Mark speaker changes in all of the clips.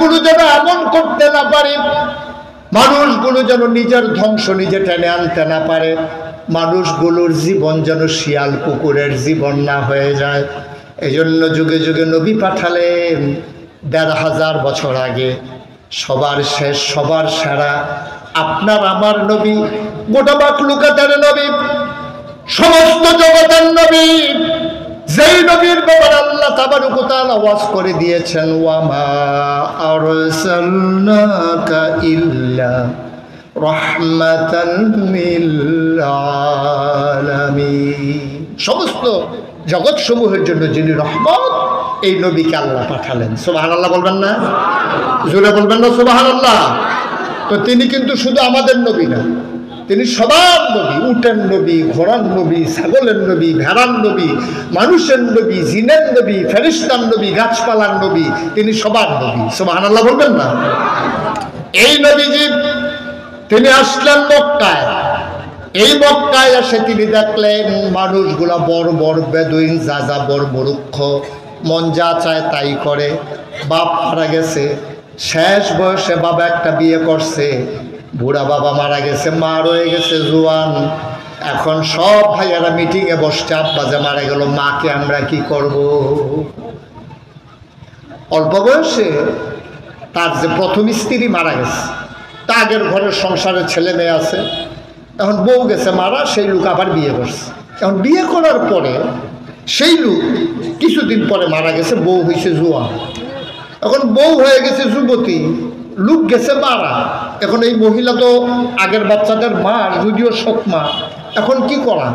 Speaker 1: মানুষগুলো যেন এমন করতে না পারে, মানুষগুলো যেন নিজের ধ্বংস নিজে টেনে আনতে না পারে, মানুষগুলোর জীবন যেন শিয়াল কুকুরের জীবন না হয়ে যায়। এই জন্য যুগে যুগে নবী পাঠালেন ১৫০০ বছর আগে। সবার শেষ, সবার সেরা আপনার আমার নবী, গোটা মাখলুকাতের নবী, সমস্ত জগতের নবী, যেই নবীর ব্যাপারে আল্লাহ তাবারক ওয়া তাআলা ওয়াজ করে দিয়েছেন, ওয়া মা আরসালনাকা ইল্লা রাহমাতাল লিল আলামিন। সমস্ত জগৎ সমূহের জন্য যিনি রহমত, এই নবীকে আল্লাহ পাঠালেন। সুবহানাল্লাহ বলবেন না? জোরে বলবেন না সুবহানাল্লাহ? তো তিনি কিন্তু শুধু আমাদের নবী না, তিনি সবার নবী। উটের নবী, ঘোড়ার নবী, ছাগলের নবী, ভেড়ার নবী, মানুষের নবী, জিনের নবী, ফেরেশতার নবী, গাছপালার নবী, তিনি সবার নবী। সুবহানাল্লাহ বলবেন না? এই নবীজি তিনি আসলেন মক্কায়। এই মক্কায় এসে তিনি দেখলেন মানুষগুলা বড় বড় বেদুইন, যা বড় মূর্খ, মন যা চায় তাই করে। বাপ মারা গেছে, শেষ বয়সে বাবা একটা বিয়ে করছে, বুড়া বাবা মারা গেছে, মা রয়ে গেছে জোয়ান। এখন সব ভাইয়ারা মিটিংয়ে বসছে, আব্বা যে মারা গেল, মাকে আমরা কি করব? অল্প বয়সে তার যে প্রথম স্ত্রী মারা গেছে, তা আগের ঘরের সংসারে ছেলে মেয়ে আছে, এখন বউ গেছে মারা, সেই লোক আবার বিয়ে করছে। এখন বিয়ে করার পরে সেই লোক কিছুদিন পরে মারা গেছে, বউ হয়েছে জোয়ান। এখন বউ হয়ে গেছে যুবতী, লোক গেছে মারা। এখন এই মহিলা তো আগের বাচ্চাদের মা, যদিও সৎ মা। এখন কি করা?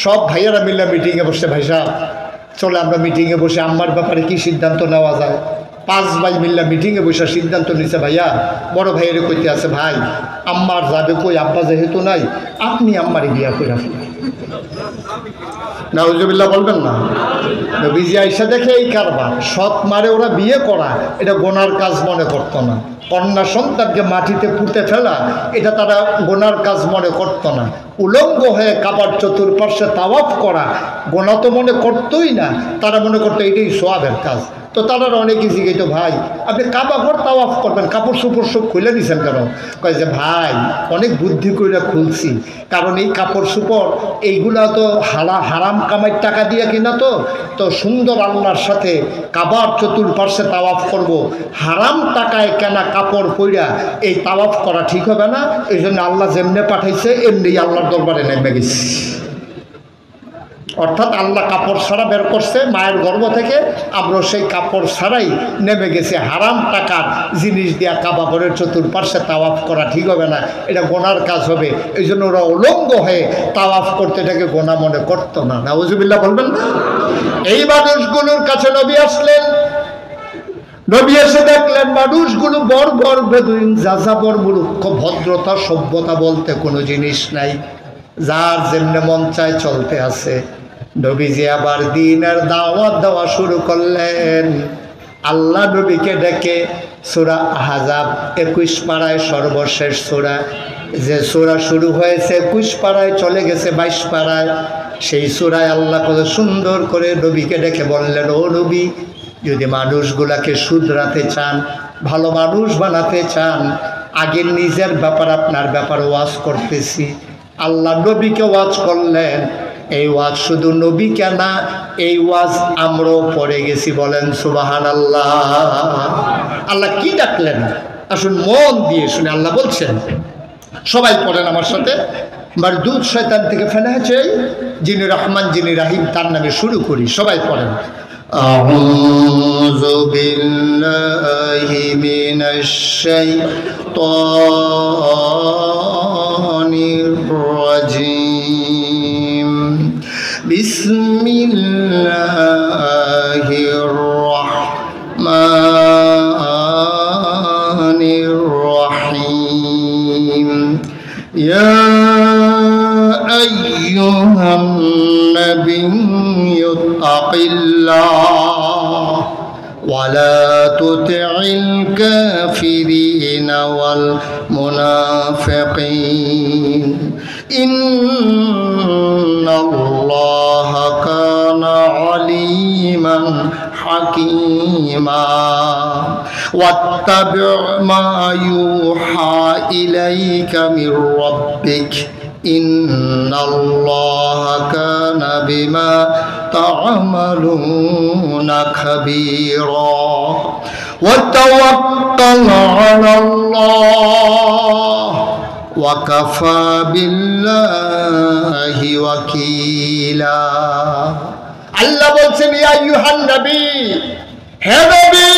Speaker 1: সব ভাইয়ারা মিলে মিটিংয়ে বসে, ভাই সাহেব চলে আমরা মিটিংয়ে বসে আম্মার ব্যাপারে কি সিদ্ধান্ত নেওয়া যায়। 5 ভাই মিল্লা মিটিংয়ে বসে সিদ্ধান্ত নিছে, ভাইয়া বড় ভাইয়ের কইতে আছে, ভাই আম্মার যাবে কই, আব্বা যেহেতু নাই, আপনি আম্মারে বিয়া করে ফেলেন। নাউজুবিল্লাহ বলবেন না? নবীজি আইসা দেখে এই কারবার, সৎ মারে ওরা বিয়ে করা এটা গোনার কাজ মনে করতো না। কন্যা সন্তানকে মাটিতে পুঁতে ফেলা এটা তারা গোনার কাজ মনে করতো না। উলঙ্গ হয়ে কাবার চতুর্পার্শ্বে তাওয়াফ করা গোনা তো মনে করতোই না, তারা মনে করতো এটাই সোয়াবের কাজ। তো তারা অনেকে জিজ্ঞেস, ভাই আপনি কাবা ঘর তাওয়াফ করবেন, কাপড় চোপড় সব খুলে দিয়েছেন কেন? কয় যে ভাই অনেক বুদ্ধি করে খুলছি, কারণ এই কাপড় চোপড় এইগুলা তো হারাম কামাই টাকা দিয়ে কিনা, তো সুন্দর আল্লাহর সাথে কাবার চতুর্পার্শ্বে তাওয়াফ করব, হারাম টাকায় কেনা কাপড় পইরা এই তাওয়াফ করা ঠিক হবে না। এই জন্য আল্লাহ যেমনে পাঠাইছে এমনি আল্লাহর দরবারে নেমে গেছি। অর্থাৎ আল্লাহ কাপড় ছাড়া বের করছে মায়ের গর্ভ থেকে, আমরা সেই কাপড় ছাড়াই নেমে গেছে। হারাম টাকার জিনিস দিয়া কাবা ঘরের চতুর্পার্শ্বে তাওয়াফ করা ঠিক হবে না, এটা গোনার কাজ হবে। এই জন্য ওরা উলঙ্গ হয়ে তাওয়াফ করতে এটাকে গোনা মনে করতো না। নাউজুবিল্লাহ বলবেন না? এই মানুষগুলোর কাছে নবী আসলেন। নবী এসে দেখলেন মানুষগুলো বড় বড় বেদুইন, যাযাবর মূর্খ, ভদ্রতা সভ্যতা বলতে কোনো জিনিস নাই, যার যেমনে মন চায় চলতে আছে। নবীজি আবার দ্বীনের দাওয়াত দেওয়া শুরু করলেন। আল্লাহ নবীকে ডেকে সূরা আহজাব 21 পারায় সর্বশেষ সূরা, যে সূরা শুরু হয়েছে 21 পারায় চলে গেছে 22 পারায়, সেই সূরায় আল্লাহ কত সুন্দর করে নবীকে ডেকে বললেন, ও নবী, যদি মানুষগুলাকে শুধরাতে চান, ভালো মানুষ বানাতে চান, আগে নিজের ব্যাপার আপনার ব্যাপার ওয়াজ করতেছি। আল্লাহ নবীকে ওয়াজ করলেন। এই ওয়াজ শুধু নবীকে না, এই ওয়াজ আমরাও পড়ে গেছি, বলেন সুবহানাল্লাহ। আল্লাহ কি ডাকলেন আসুন মন দিয়ে শুনে। আল্লাহ বলছেন, সবাই পড়েন আমার সাথে, মারদুদ শয়তান থেকে ফেলা হয়েছে যিনি রহমান যিনি রাহিম, তার নামে শুরু করি। সবাই পড়েন, আউযু বিল্লাহি মিনাশ শাইতানির রাজিম, বিসমিল্লাহির রাহমানির রাহিম, ইয়া আইয়ুহান নাবিয়্যু আতিল্লাহ ওয়ালা তুতি'ল কাফিরিনা ওয়াল মুনাফিকিন ইন্নাল্লাহা কানা আলিমান হাকীমা ওয়াত্তাবি' মা ইউহা ইলাইকা মির রাব্বিক ইন্নাল্লাহা কানা বিমা তা'মালুনা খাবীরা ওয়া তাওয়াক্কাল আলাল্লাহ ওয়া কাফা বিল্লাহি ওয়াকিলা। আল্লাহ বলছেন, ইয়া আইয়ুহান নবী, হে নবী,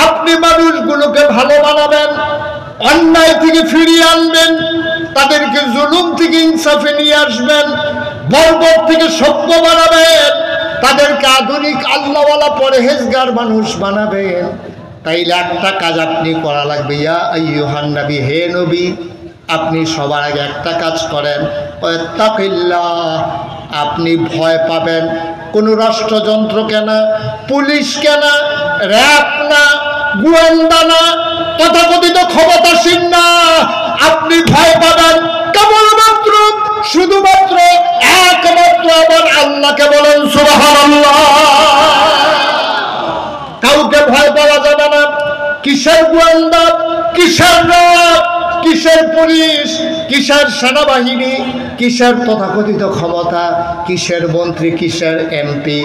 Speaker 1: আপনি মানুষগুলোকে ভালো বানাবেন, অন্যায় থেকে ফিরিয়ে আনবেন, তাদেরকে জুলুম থেকে ইনসাফে নিয়ে আসবেন, বর্বর থেকে সভ্য বানাবেন, তাদেরকে আধুনিক আল্লাহওয়ালা পরহেজগার মানুষ বানাবেন। তাইলে একটা কাজ আপনি করা লাগবে, ইয়া আইয়ুহান নবী, হে নবী, আপনি সবার আগে একটা কাজ করেন, ওয়াত্তাকিল্লাহ, আপনি ভয় পাবেন। কোনো রাষ্ট্রযন্ত্র কেনা, পুলিশ কেনা, র্যাব না, গোয়েন্দা না, তথাকথিত ক্ষমতাসীন না, আপনি ভয় পাবেন কেবলমাত্র শুধুমাত্র একমাত্র আমার আল্লাহকে। বলেন সুবহানাল্লাহ। কাউকে ভয় পাওয়া যাবে না। কিসের গোয়েন্দা, কিসের র্যাব, কিসের পুলিশ, কিসের সেনাবাহিনী, কিসের তথাকথিত ক্ষমতা, কিসের মন্ত্রী, কিসের এমপি,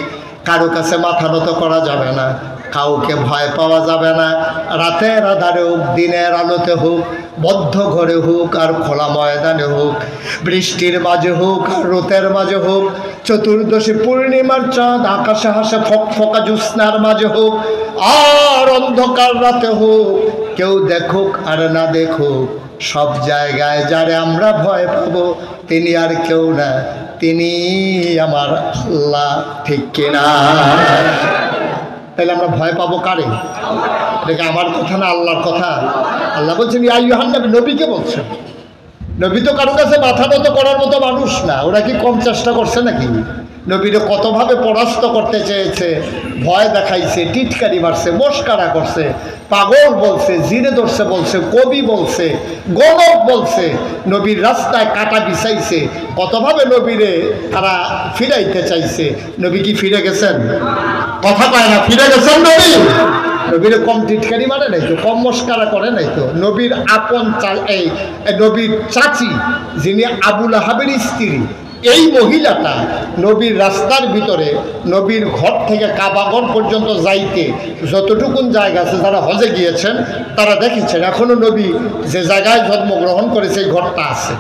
Speaker 1: কারো কাছে মাথা নত করা যাবে না, কাউকে ভয় পাওয়া যাবে না। রাতের আধারে হোক, দিনের আলোতে হোক, বদ্ধ ঘরে হোক আর খোলা ময়দানে হোক, বৃষ্টির মাঝে হোক আর রোদের মাঝে হোক, চতুর্দশী পূর্ণিমার চাঁদ আকাশে হাসে ফকফকা জ্যোৎস্নার মাঝে হোক আর অন্ধকার রাতে হোক, কেউ দেখুক আর না দেখুক, সব জায়গায় যারে আমরা ভয় পাবো তিনি আর কেউ না, তিনি আমার আল্লাহ। ঠিক কিনা? তাহলে আমরা ভয় পাবো কারে? এটা আমার কথা না, আল্লাহর কথা। আল্লাহ বলছেন, ইয়া আইয়ুহান নবী, নবীকে বলছেন। নবী তো কারো কাছে মাথা নত করার মতো মানুষ না। ওরা কি কম চেষ্টা করছে নাকি? নবীরে কতভাবে পরাস্ত করতে চেয়েছে, ভয় দেখাইছে, টিটকারি মারছে, মস্কারা করছে, পাগল বলছে, জিনে ধরছে বলছে, কবি বলছে, গণক বলছে, নবীর রাস্তায় কাটা বিছাইছে, কতভাবে নবীরে তারা ফিরাইতে চাইছে। নবী কি ফিরে গেছেন? কথা কয় না, ফিরে গেছেন নবী? নবীরে কম টিটকারি মানে নাই তো, কম মস্কারা করে নাই তো। নবীর আপন এই নবীর চাচি, যিনি আবু লাহাবের স্ত্রী, এই মহিলাটা নবীর রাস্তার ভিতরে, নবীর ঘর থেকে কাবাঘর পর্যন্ত যাইতে যতটুকুন জায়গা আছে, যারা হজে গিয়েছেন তারা দেখেছেন, এখনো নবী যে জায়গায় জন্মগ্রহণ করেছে এই ঘরটা আছে।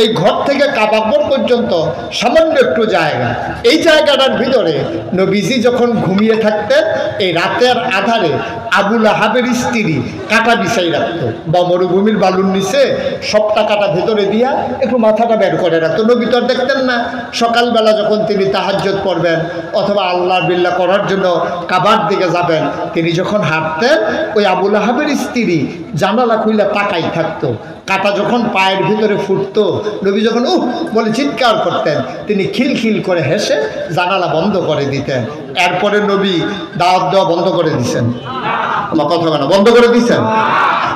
Speaker 1: এই ঘর থেকে কাবাঘর পর্যন্ত সামান্য একটু জায়গা। এই জায়গাটার ভিতরে নবীজি যখন ঘুমিয়ে থাকতেন, এই রাতের আধারে আবু লাহাবের স্ত্রী কাটা বিছাই রাখতো, বা মরুভূমির বালুর নিচে সবটা কাটা ভেতরে দিয়া একটু মাথাটা বের করে রাখতো। নবী তো আর দেখতেন না। সকালবেলা যখন তিনি তাহাজ্জুদ পড়বেন অথবা আল্লাহর বিল্লাহ করার জন্য কাবার দিকে যাবেন, তিনি যখন হাঁটতেন, ওই আবু লাহাবের স্ত্রী জানালা খুলে তাকাই থাকতো। কাটা যখন পায়ের ভিতরে ফুটতো, নবী যখন উহ বলে চিৎকার করতেন, তিনি খিলখিল করে হেসে জানালা বন্ধ করে দিতেন। এরপরে নবী দাওয়াত দেওয়া বন্ধ করে দিছেন। আমার কথা কেন বন্ধ করে দিছেন?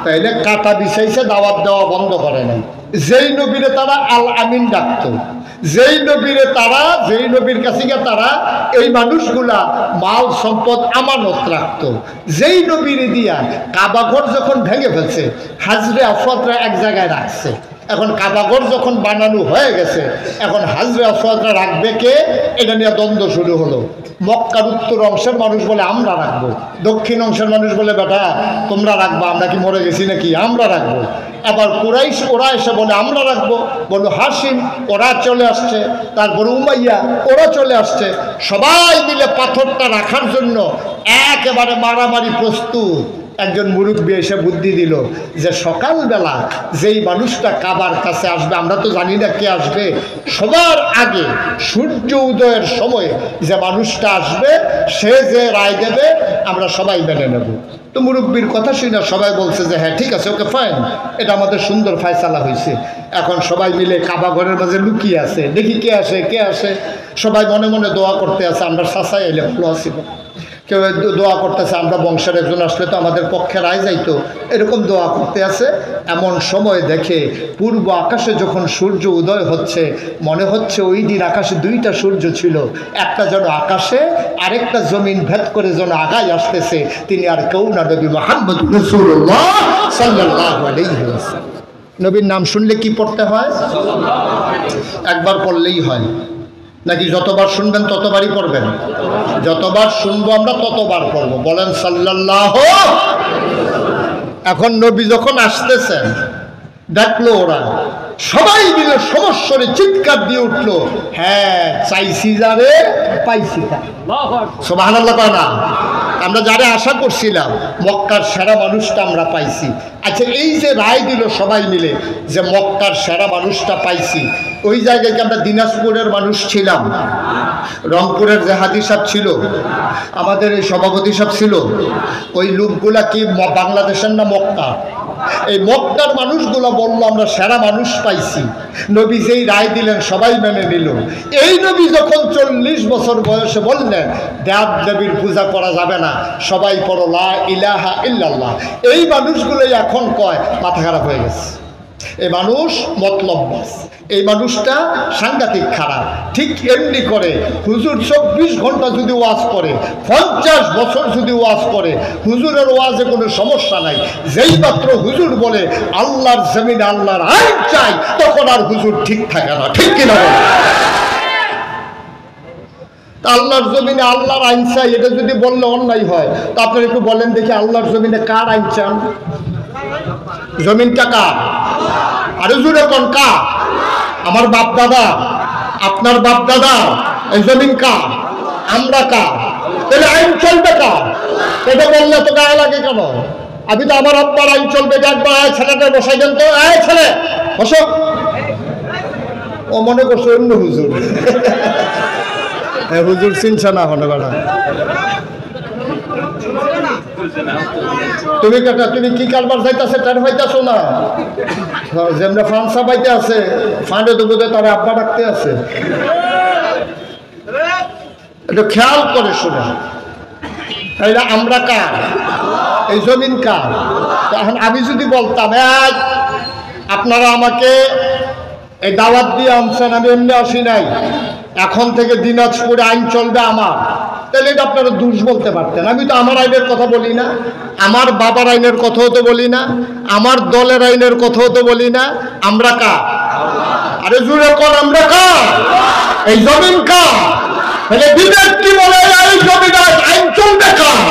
Speaker 1: তাইলে কাটা বিছাইছে, দাওয়াত দেওয়া বন্ধ করে নাই। যেই নবীরে তারা আল আমিন ডাকত, যেই নবীর কাছে গিয়ে তারা এই মানুষগুলা মাল সম্পদ আমানত রাখত, যেই নবীরে দিয়া কাবাঘর যখন ভেঙে ফেলছে, হাজরে আসওয়াদরা এক জায়গায় রাখছে। এখন কাবাঘর যখন বানানো হয়ে গেছে, এখন হাজরে আসওয়াদরা রাখবে কে, এটা নিয়ে দ্বন্দ্ব শুরু হলো। মক্কার উত্তর অংশের মানুষ বলে আমরা রাখবো, দক্ষিণ অংশের মানুষ বলে বেটা তোমরা রাখবা, আমরা কি মরে গেছি নাকি, আমরা রাখবো। আবার কুরাইশ ওরা এসে বলে আমরা রাখবো, বলো হাসিম ওরা চলে আসছে, তারপরে উমাইয়া ওরা চলে আসছে। সবাই মিলে পাথরটা রাখার জন্য একেবারে মারামারি প্রস্তুত। একজন মুরব্বী এসে বুদ্ধি দিল যে সকালবেলা যেই মানুষটা কাবার কাছে আসবে, আমরা তো জানি না কে আসবে, সবার আগে সূর্য উদয়ের সময় যে মানুষটা আসবে সে যে রায় দেবে আমরা সবাই মেনে নেব। তো মুরব্বীর কথা শুনে সবাই বলছে যে হ্যাঁ ঠিক আছে, ওকে ফাইন, এটা আমাদের সুন্দর ফায়সালা হয়েছে। এখন সবাই মিলে কাবা ঘরের মাঝে লুকিয়ে আছে, দেখি কে আসে কে আসে। সবাই মনে মনে দোয়া করতে আছে, আমরা সাসাই এলে ভালো আসিব। কেউ দোয়া করতেছে, আমরা বংশের একজন আসলে তো আমাদের পক্ষে রায় যাইতো, এরকম দোয়া করতে আছে। এমন সময় দেখে পূর্ব আকাশে যখন সূর্য উদয় হচ্ছে, মনে হচ্ছে ওই দিন আকাশে দুইটা সূর্য ছিল, একটা যেন আকাশে, আরেকটা জমিন ভেদ করে যেন আগায় আসতেছে। তিনি আর কেউ না, নবী মুহাম্মদ রাসূলুল্লাহ সাল্লাল্লাহু আলাইহি ওয়াসাল্লাম। নবীর নাম শুনলে কি পড়তে হয়? একবার পড়লেই হয় নাকি যতবার শুনবেন ততবারই পড়বেন? যতবার শুনবো আমরা ততবার পড়বো। বলেন সাল্লাল্লাহু। এখন নবী যখন আসতেছেন, দেখলো ওরা সবাই মিলে সমস্যরে চিৎকার দিয়ে উঠলো, হ্যাঁ চাইছি যারে পাইছি তা। সুবহানাল্লাহ কয় না? আমরা যারা আশা করছিলাম মক্কার সেরা মানুষটা আমরা পাইছি। আচ্ছা, এই যে রায় দিল সবাই মিলে যে মক্কার সেরা মানুষটা পাইছি, ওই জায়গায় কি আমরা দিনাজপুরের মানুষ ছিলাম? রংপুরের যে হাজি সাহেব ছিল, আমাদের এই সভাপতি সাহেব ছিল, ওই লোকগুলা কি বাংলাদেশের না মক্কা? এই মক্কার মানুষগুলো বললো আমরা সেরা মানুষ পাইছি। নবী যেই রায় দিলেন সবাই মেনে নিল। এই নবী যখন 40 বছর বয়সে বললেন দেব দেবীর পূজা করা যাবে না, সবাই পড়ো লা ইলাহা ইল্লাল্লাহ, এই মানুষগুলোই এখন কয় মাথা খারাপ হয়ে গেছে, এই মানুষ মতলববাজ, এই মানুষটা সাংঘাতিক খারাপ। ঠিক এমনি করে হুজুর 24 ঘন্টা যদি ওয়াজ করে, 50 বছর যদি ওয়াজ করে, হুজুরের ওয়াজে কোনো সমস্যা নাই। যেই মাত্র হুজুর বলে আল্লাহর জমিনে আল্লাহর আইন চাই, তখন আর হুজুর ঠিক থাকে না। ঠিক কিনা? আল্লাহর জমিনে আল্লাহর আইন চাই, এটা যদি বললে অন্যায় হয়, তা আপনারা একটু বলেন দেখি আল্লাহর জমিনে কার আইন চান? জমিনটা কার? আরে জুড়ে কোন কার? আমার বাপ দাদা, আপনার বাপ দাদা, এই জমিন কার? আমরা কার? তাহলে আইন চলবে কার? এটা বললে তো গায়ে লাগে কেন? আমি তো আমার আব্বার আইন চলবে, একবার আয় ছেলেটা বসাই দেন তো, আয় ছেলে বসো। ও মনে করছো অন্য হুজুর। হুজুর চিনছে না হলে বেড়া। তুমি কাকা, তুমি কি কারবার যাইতেছে টের পাইতেছো না? যেমন ফান্সা পাইতে আছে, ফান্ডে তো বোধহয় তারা আব্বা রাখতে আছে। একটু খেয়াল করে শুনে, তাইলে আমরা কার? এই জমিন কার? এখন আমি যদি বলতাম আপনারা আমাকে এই দাওয়াত দিয়ে আনছেন, আমি এমনি আসি নাই, এখন থেকে দিনাজপুরে আইন চলবে আমার, তাহলে এটা আপনারা দোষ বলতে পারতেন। আমি তো আমার আইনের কথা বলি না, আমার বাবার আইনের কথাও তো বলি না, আমার দলের আইনের কথাও তো বলি না। আমরা কার? আরে জুড়ে কর, আমরা কার? এই জমিন কার? তাহলে বিবেক কি বলে এই জমিন আইন চলবে কার?